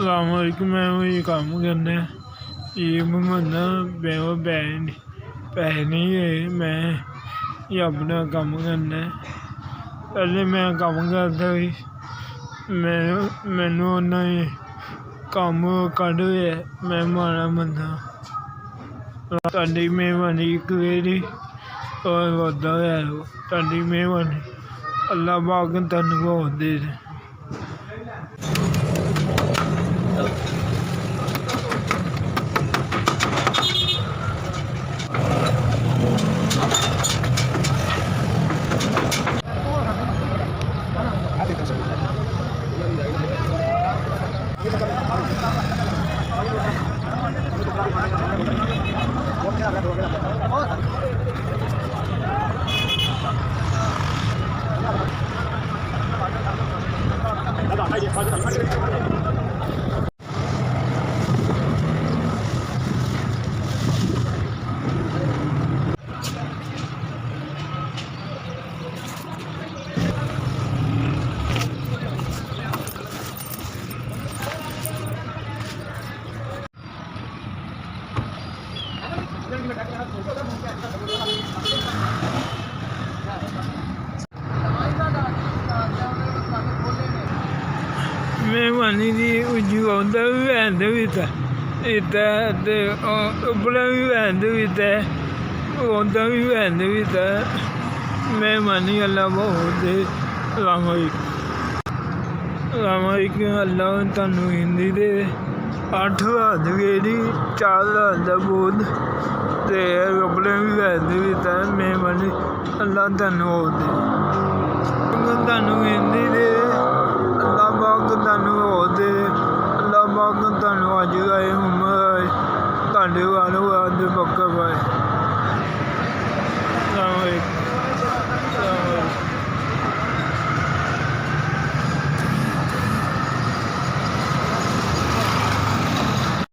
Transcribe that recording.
राम मैं वही काम करना ये महीना पैसे नहीं है मैं ये अपना काम करना पहले मैं काम करता ही मैनू उन्होंने काम कढ़ है मैं माड़ा बंदा तुहाडी मेहरबानी करेगी और वादा है तुहाडी मेहरबानी अल्लाह पाक तुहानू बहुत दे दे। मेहरबानी जी उदा भी भैन दे भी इत्ता उबला भी भैन दे भी उदा भी भैन दे भी मेहरबानी अल्लाह बहुत दे। राम अल्लाह तुहानू हिंदी दे 8 रात गेड़ी 4 रात का बोध ते उबले भी भैन दे भी मेहरबानी अल्लाह तुहानू हो दे तुहानू हिंदी दे अल्लाह पाक तुहानू हो दे अल्लाह पाक तुहानू अज आए उम्र आए तुहाडे वालों आज पक्का पाए।